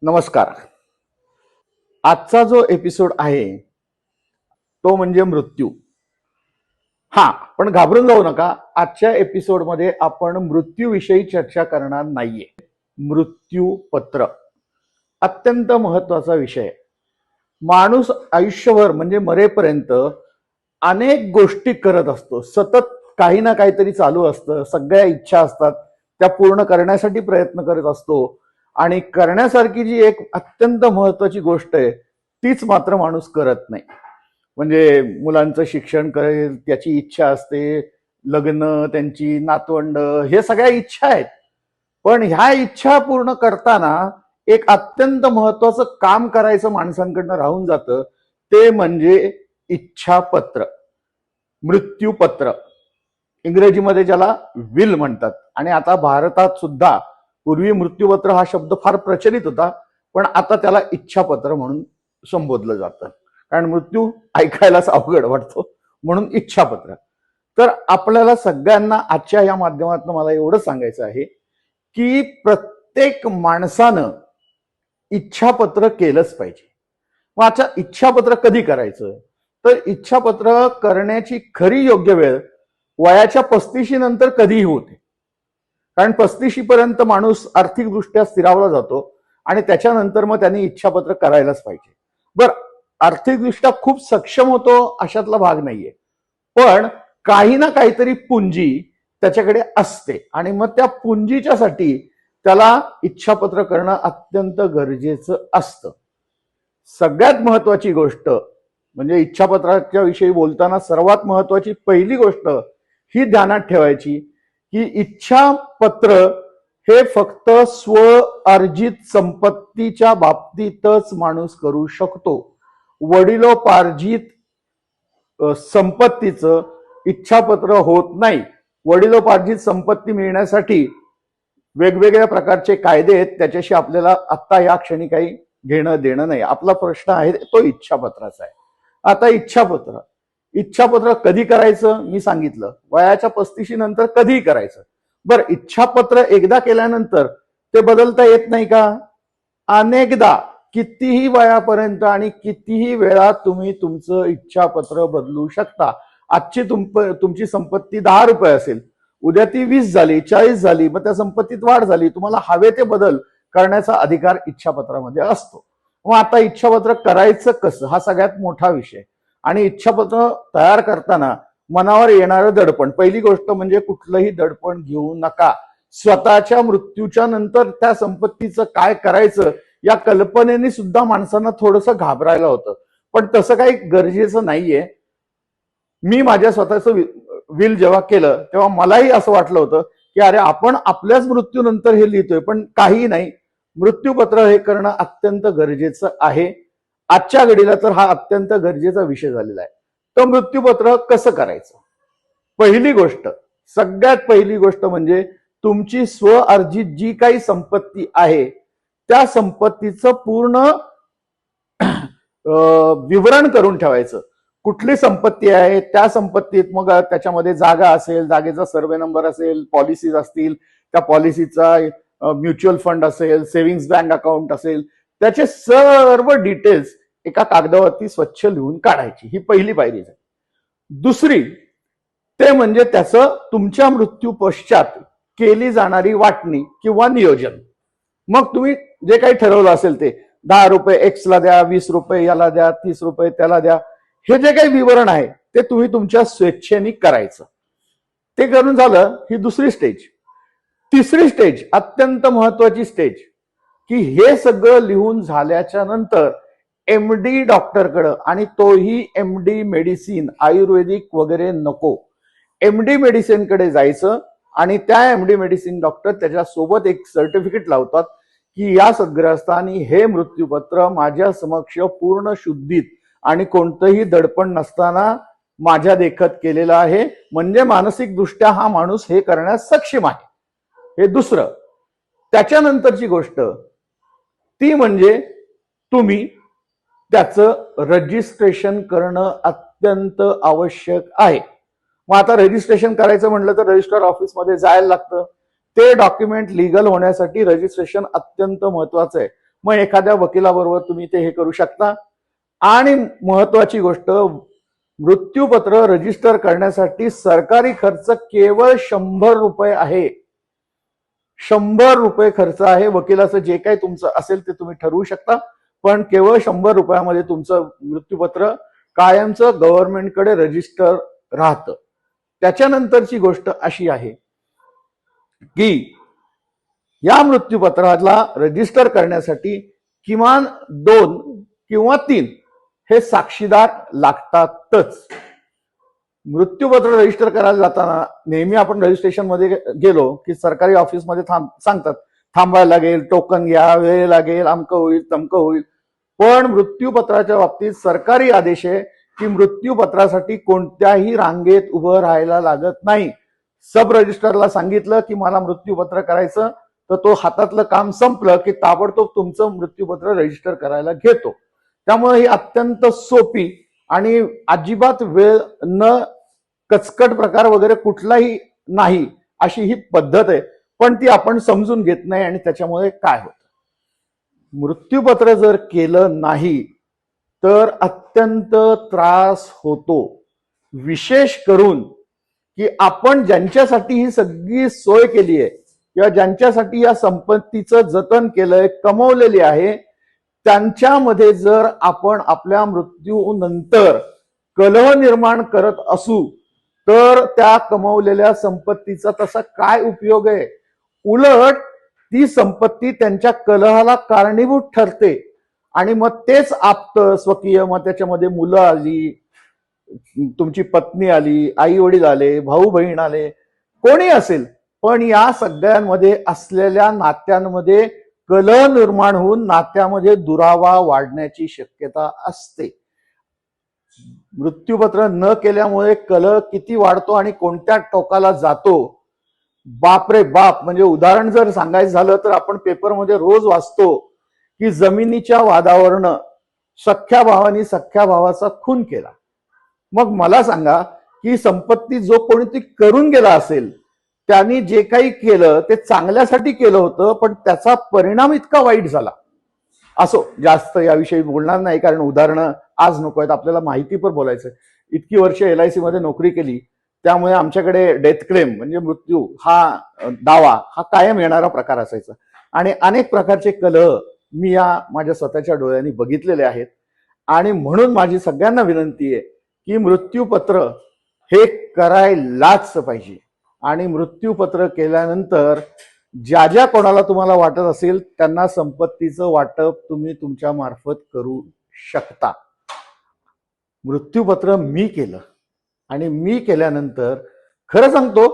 नमस्कार. आजचा जो एपिसोड आहे तो म्हणजे मृत्यू. हा, पण घाबरून जाऊ नका. आजच्या एपिसोडमध्ये आपण मृत्यूविषयी चर्चा करणार नाहीये. मृत्यू पत्र अत्यंत महत्वाचा विषय. माणूस आयुष्यभर म्हणजे मरेपर्यंत अनेक गोष्टी करत असतो. सतत काही ना काहीतरी चालू असतं. सगळ्या इच्छा असतात, त्या पूर्ण करण्यासाठी प्रयत्न करत असतो. आणि करण्यासारखी जी एक अत्यंत महत्वाची गोष्ट आहे तीच मात्र माणूस करत नाही. म्हणजे मुलांचं शिक्षण करेल त्याची इच्छा असते, लग्न, त्यांची नातवंड, हे सगळ्या इच्छा आहेत. पण ह्या इच्छा पूर्ण करताना एक अत्यंत महत्वाचं काम करायचं माणसांकडनं राहून जातं. ते म्हणजे इच्छापत्र, मृत्यूपत्र. इंग्रजीमध्ये ज्याला विल म्हणतात. आणि आता भारतात सुद्धा पूर्वी मृत्यूपत्र हा शब्द फार प्रचलित होता, पण आता त्याला इच्छापत्र म्हणून संबोधलं जातं. कारण मृत्यू ऐकायलाच अवघड वाटतो, म्हणून इच्छापत्र. तर आपल्याला सगळ्यांना आजच्या या माध्यमातून मला एवढं सांगायचं आहे की प्रत्येक माणसानं इच्छापत्र केलंच पाहिजे. मग आता इच्छापत्र कधी करायचं? तर इच्छापत्र करण्याची खरी योग्य वेळ वयाच्या 35 नंतर कधीही होते. कारण 35 पर्यंत माणूस आर्थिकदृष्ट्या स्थिरावला जातो आणि त्याच्यानंतर मग त्यांनी इच्छापत्र करायलाच पाहिजे. बरं, आर्थिकदृष्ट्या खूप सक्षम होतो अशातला भाग नाहीये, पण काही ना काहीतरी पुंजी त्याच्याकडे असते आणि मग त्या पुंजीच्यासाठी त्याला इच्छापत्र करणं अत्यंत गरजेचं असतं. सगळ्यात महत्वाची गोष्ट म्हणजे इच्छापत्राच्या विषयी बोलताना सर्वात महत्वाची पहिली गोष्ट ही ध्यानात ठेवायची की इच्छापत्र हे फक्त स्वअर्जित संपत्तीच्या बाबतीतच माणूस करू शकतो. वडिलोपार्जित संपत्तीचं इच्छापत्र होत नाही. वडिलोपार्जित संपत्ती मिळण्यासाठी वेगवेगळ्या प्रकारचे कायदे आहेत, त्याच्याशी आपल्याला आत्ता या क्षणी काही घेणं देणं नाही. आपला प्रश्न आहे तो इच्छापत्राचा आहे. आता इच्छापत्र कधी करायचं मी सांगितलं, वयाच्या 35 नंतर कधीही करायचं. बरं, इच्छापत्र एकदा केल्यानंतर ते बदलता येत नाही का? अनेकदा, कितीही वयापर्यंत आणि कितीही वेळा तुम्ही तुमचं इच्छापत्र बदलू शकता. आजची तुमची संपत्ती 10 रुपये असेल, उद्या ती 20 झाली, 40 झाली, मग त्या संपत्तीत वाढ झाली. तुम्हाला हवे ते बदल करण्याचा अधिकार इच्छापत्रामध्ये असतो. मग आता इच्छापत्र करायचं कसं हा सगळ्यात मोठा विषय. आणि इच्छापत्र तयार करताना मनावर येणारं दडपण, पहिली गोष्ट म्हणजे कुठलंही दडपण घेऊ नका. स्वतःच्या मृत्यूच्या नंतर त्या संपत्तीचं काय करायचं या कल्पनेने सुद्धा माणसांना थोडंसं घाबरायला होतं, पण तसं काही गरजेचं नाहीये. मी माझ्या स्वतःचं विल जेव्हा केलं तेव्हा मलाही असं वाटलं होतं की अरे आपण आपल्याच मृत्यूनंतर हे लिहितोय, पण काही नाही, मृत्यूपत्र हे करणं अत्यंत गरजेचं आहे. आजच्या घडीला तर हा अत्यंत गरजेचा विषय झालेला आहे. तर मृत्यूपत्र कसं करायचं? सगळ्यात पहिली गोष्ट म्हणजे तुमची स्वअर्जित जी काही संपत्ती आहे त्या संपत्तीचं पूर्ण विवरण करून ठेवायचं. कुठली संपत्ती आहे, त्या संपत्तीत मग त्याच्यामध्ये जागा असेल, जागेचा सर्वे नंबर असेल, पॉलिसीज असतील, त्या पॉलिसीचा म्युच्युअल फंड असेल, सेव्हिंग्स बँक अकाउंट असेल, त्याचे सर्व डिटेल्स एका कागदावरती स्वच्छ लिहून काढायची. ही पहिली पायरी आहे. दुसरी ते म्हणजे त्याचं तुमच्या मृत्यू पश्चात केली जाणारी वाटणी किंवा नियोजन. मग तुम्ही जे काही ठरवलं असेल ते 10 रुपये एक्सला द्या, 20 रुपये याला द्या, 30 रुपये त्याला द्या, हे जे काही विवरण आहे ते तुम्ही तुमच्या स्वेच्छेने करायचं. ते करून झालं ही दुसरी स्टेज. तिसरी स्टेज अत्यंत महत्वाची स्टेज की हे सगळं लिहून झाल्याच्या नंतर एमडी डॉक्टरकडं, आणि तोही एमडी मेडिसिन, आयुर्वेदिक वगैरे नको, एमडी मेडिसिनकडे जायचं. आणि त्या एमडी मेडिसिन डॉक्टर त्याच्यासोबत एक सर्टिफिकेट लावतात की या सद्ग्रस्तांनी हे मृत्यूपत्र माझ्या समक्ष पूर्ण शुद्धीत आणि कोणतंही दडपण नसताना माझ्या देखत केलेलं आहे, म्हणजे मानसिक दृष्ट्या हा माणूस हे करण्यास सक्षम आहे. हे दुसरं. त्याच्यानंतरची गोष्ट ती म्हणजे तुम्ही त्याचं रजिस्ट्रेशन करणं अत्यंत आवश्यक आहे. मग आता रजिस्ट्रेशन करायचं म्हटलं तर रजिस्टर ऑफिसमध्ये जायला लागतं. ते डॉक्युमेंट लिगल होण्यासाठी रजिस्ट्रेशन अत्यंत महत्वाचं आहे. मग एखाद्या वकिलाबरोबर तुम्ही ते हे करू शकता. आणि महत्वाची गोष्ट, मृत्यूपत्र रजिस्टर करण्यासाठी सरकारी खर्च केवळ 100 रुपये आहे. 100 रुपये खर्च आहे. वकिलाचं जे काही तुमचं असेल ते तुम्ही ठरवू शकता, पण केवळ 100 रुपयामध्ये तुमचं मृत्यूपत्र कायमचं गव्हर्नमेंटकडे रजिस्टर राहतं. त्याच्यानंतरची गोष्ट अशी आहे की या मृत्यूपत्राला रजिस्टर करण्यासाठी किमान 2 किंवा 3 हे साक्षीदार लागतातच. मृत्यूपत्र रजिस्टर करायला जाताना नेहमी आपण रजिस्ट्रेशन मध्ये गेलो की सरकारी ऑफिसमध्ये सांगतात थांबायला लागेल, टोकन घ्या, वेळ लागेल, अमकं होईल, तमकं होईल. पण मृत्यूपत्राच्या बाबतीत सरकारी आदेश आहे की मृत्यूपत्रासाठी कोणत्याही रांगेत उभं राहायला लागत नाही. सब रजिस्टरला सांगितलं की मला मृत्यूपत्र करायचं, तर तो हातातलं काम संपलं की ताबडतोब तुमचं मृत्यूपत्र रजिस्टर करायला घेतो. त्यामुळे ही अत्यंत सोपी आणि अजिबात वेळ न कचकट प्रकार वगैरे कुठलाही नाही अशी ही पद्धत आहे. पण ती आपण समजून घेत नाही आणि त्याच्यामुळे काय होतं, मृत्यूपत्र जर केलं नाही तर अत्यंत त्रास होतो. विशेष करून की आपण ज्यांच्यासाठी ही सगळी सोय केली आहे किंवा ज्यांच्यासाठी या संपत्तीचं जतन केलंय, कमवलेली आहे, त्यांच्यामध्ये जर आपण आपल्या मृत्यूनंतर कलह निर्माण करत असू तर त्या कमवलेल्या संपत्तीचा तसा काय उपयोग आहे. उलट ती संपत्ती त्यांच्या कलहाला कारणीभूत ठरते आणि मग तेच आप्त स्वकीय, मग त्याच्यामध्ये मुलं आली, तुमची पत्नी आली, आई वडील आले, भाऊ बहीण आले, कोणी असेल, पण या सगळ्यांमध्ये असलेल्या नात्यांमध्ये कलह निर्माण होऊन नात्यामध्ये दुरावा वाढण्याची शक्यता असते. मृत्यूपत्र न केल्यामुळे कलह किती वाढतो आणि कोणत्या टोकाला जातो, बापरे बाप. म्हणजे उदाहरण जर सांगायचं झालं तर आपण पेपरमध्ये रोज वाचतो की जमिनीच्या वादावरनं सख्या भावानी सख्या भावाचा खून केला. मग मला सांगा की संपत्ती जो कोणी ती करून गेला असेल त्यांनी जे काही केलं ते चांगल्यासाठी केलं होतं, पण त्याचा परिणाम इतका वाईट झाला. असो, जास्त याविषयी बोलणार नाही कारण उदाहरणं आज नको आहेत, आपल्याला माहिती पण बोलायचं. इतकी वर्ष LIC मध्ये नोकरी केली त्यामुळे आमच्याकडे डेथ क्लेम म्हणजे मृत्यू हा दावा हा कायम येणारा प्रकार असायचा आणि अनेक प्रकारचे कलह मी या माझ्या स्वतःच्या डोळ्यांनी बघितलेले आहेत. आणि म्हणून माझी सगळ्यांना विनंती आहे की मृत्यूपत्र हे करायलाच पाहिजे. आणि मृत्यूपत्र केल्यानंतर ज्या ज्या कोणाला तुम्हाला वाटत असेल त्यांना संपत्तीचं वाटप तुम्ही तुमच्या मार्फत करू शकता. मृत्यूपत्र मी केलं आणि मी केल्यानंतर खरं सांगतो,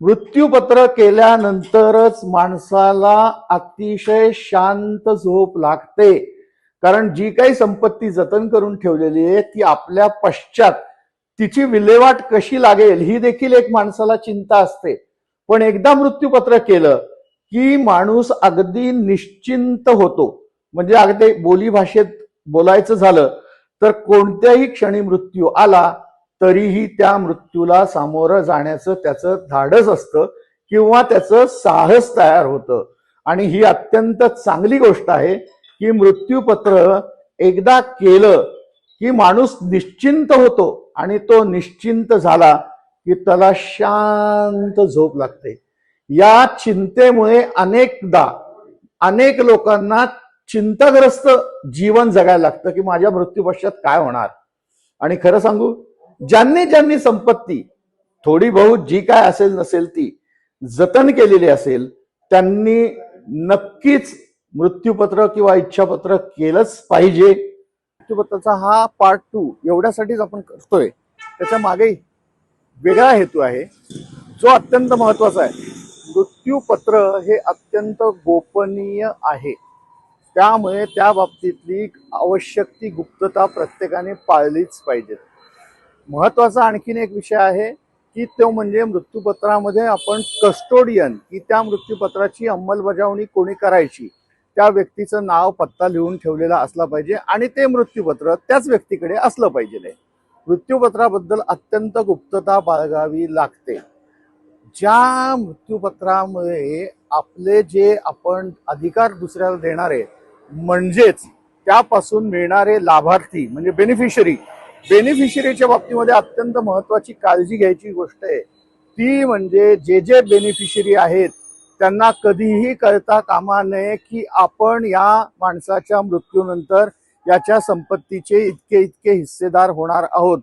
मृत्यूपत्र केल्यानंतरच माणसाला अतिशय शांत झोप लागते. कारण जी काही संपत्ती जतन करून ठेवलेली आहे ती आपल्या पश्चात तिची विल्हेवाट कशी लागेल ही देखील एक माणसाला चिंता असते. पण एकदा मृत्यूपत्र केलं की माणूस अगदी निश्चिंत होतो. म्हणजे अगदी बोली भाषेत बोलायचं झालं तर कोणत्याही क्षणी मृत्यू आला तरीही त्या मृत्यूला सामोरं जाण्याचं त्याचं धाडस असतं किंवा त्याचं साहस तयार होतं. आणि ही अत्यंत चांगली गोष्ट आहे की मृत्यूपत्र एकदा केलं की माणूस निश्चिंत होतो आणि तो निश्चिंत झाला की त्याला शांत झोप लागते. या चिंतेमुळे अनेकदा अनेक लोकांना चिंताग्रस्त जीवन जगायला लागतं की माझ्या मृत्यूपश्चात काय होणार. आणि खरं सांगू, ज्यांनी ज्यांनी संपत्ती थोडी बहुत जी काय असेल नसेल ती जतन केलेली असेल त्यांनी नक्कीच मृत्यूपत्र किंवा इच्छापत्र केलंच पाहिजे. मृत्यूपत्राचा हा पार्ट 2 एवढ्यासाठीच आपण करतोय. त्याच्या मागे वेगळा हेतू आहे जो अत्यंत महत्वाचा आहे. मृत्यूपत्र हे अत्यंत गोपनीय आहे, त्यामुळे त्या बाबतीतली आवश्यक ती गुप्तता प्रत्येकाने पाळलीच पाहिजे. महत्वाचा आणखीन एक विषय आहे की तो म्हणजे मृत्यूपत्रामध्ये आपण कस्टोडियन की त्या मृत्यूपत्राची अंमलबजावणी कोणी करायची त्या व्यक्तीचं नाव पत्ता लिहून ठेवलेला असला पाहिजे आणि ते मृत्यूपत्र त्याच व्यक्तीकडे असलं पाहिजे. मृत्यूपत्राबद्दल अत्यंत गुप्तता बाळगावी लागते. ज्या मृत्यूपत्रामुळे आपले जे आपण अधिकार दुसऱ्याला देणार आहे म्हणजेच त्यापासून मिळणारे लाभार्थी म्हणजे बेनिफिशरीच्या बाबतीमध्ये अत्यंत महत्वाची काळजी घ्यायची गोष्ट आहे ती म्हणजे जे बेनिफिशरी आहेत त्यांना कधीही कळता कामा नये की आपण या माणसाच्या मृत्यूनंतर याच्या संपत्तीचे इतके इतके हिस्सेदार होणार आहोत.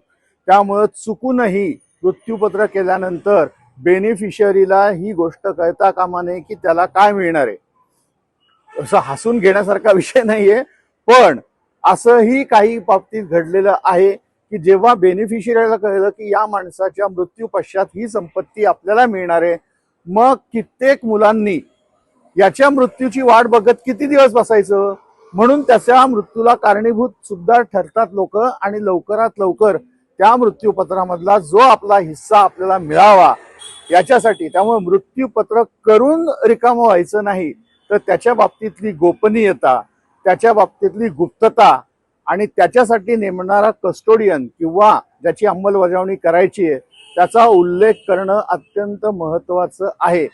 त्यामुळे चुकूनही मृत्यूपत्र केल्यानंतर बेनिफिशरीला ही गोष्ट कळता कामा नये की त्याला काय मिळणार आहे. असं हसून घेण्यासारखा विषय नाहीये, पण असंही काही बाबतीत घडलेलं आहे की जेव्हा बेनिफिशरीला कळलं की या माणसाच्या मृत्यू पश्चात ही संपत्ती आपल्याला मिळणार आहे, मग कित्येक मुलांनी याच्या मृत्यूची वाट बघत किती दिवस बसायचं. म्हणून त्याच्या मृत्यूला कारणीभूत सुद्धा ठरतात लोक आणि लवकरात लवकर त्या मृत्यूपत्रामधला जो आपला हिस्सा आपल्याला मिळावा याच्यासाठी. त्यामुळे मृत्यूपत्र करून रिकामं व्हायचं नाही, तर त्याच्या बाबतीतली गोपनीयता, त्याच्या बाबतीतली गुप्तता आणि त्याच्यासाठी नेमणारा कस्टोडियन किंवा ज्याची अंमलबजावणी करायची आहे त्याचा उल्लेख करणं अत्यंत महत्वाचं आहे.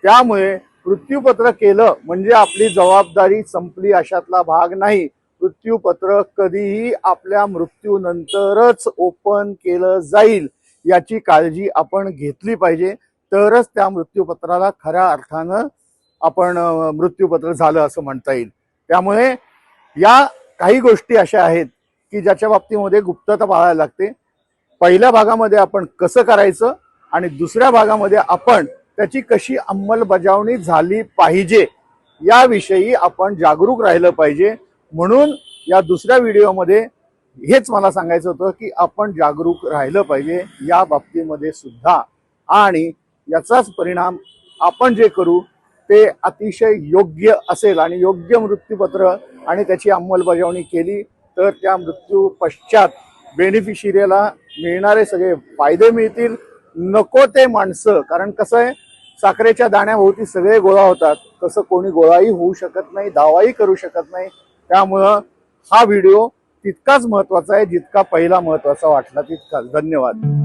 त्यामुळे मृत्यूपत्र केलं म्हणजे आपली जबाबदारी संपली अशातला भाग नाही. मृत्यूपत्र कधीही आपल्या मृत्यूनंतरच ओपन केलं जाईल याची काळजी आपण घेतली पाहिजे, तरच त्या मृत्यूपत्राला खऱ्या अर्थानं आपण मृत्यूपत्र झालं असं म्हणता येईल. त्यामुळे या काही गोष्टी अशा आहेत की ज्याच्या बाबतीमध्ये गुप्तता पाळायला लागते. पहिल्या भागामध्ये आपण कसं करायचं आणि दुसऱ्या भागामध्ये आपण त्याची कशी अंमलबजावणी झाली पाहिजे याविषयी आपण जागरूक राहिलं पाहिजे. म्हणून या दुसऱ्या व्हिडिओमध्ये हेच मला सांगायचं होतं की आपण जागरूक राहिलं पाहिजे या बाबतीमध्ये सुद्धा, आणि याचाच परिणाम आपण जे करू ते अतिशय योग्य असेल आणि योग्य मृत्यूपत्र आणि त्याची अंमलबजावणी केली तर त्या मृत्यू पश्चात बेनिफिशरीला मिळणारे सगळे फायदे मिळतील. नको ते माणसं, कारण कसं आहे साखरेच्या दाण्याभोवती सगळे गोळा होतात, तसं कोणी गोळाही होऊ शकत नाही, दावाही करू शकत नाही. त्यामुळं हा व्हिडिओ तितकाच महत्वाचा आहे जितका पहिला महत्वाचा वाटला तितकाच. धन्यवाद.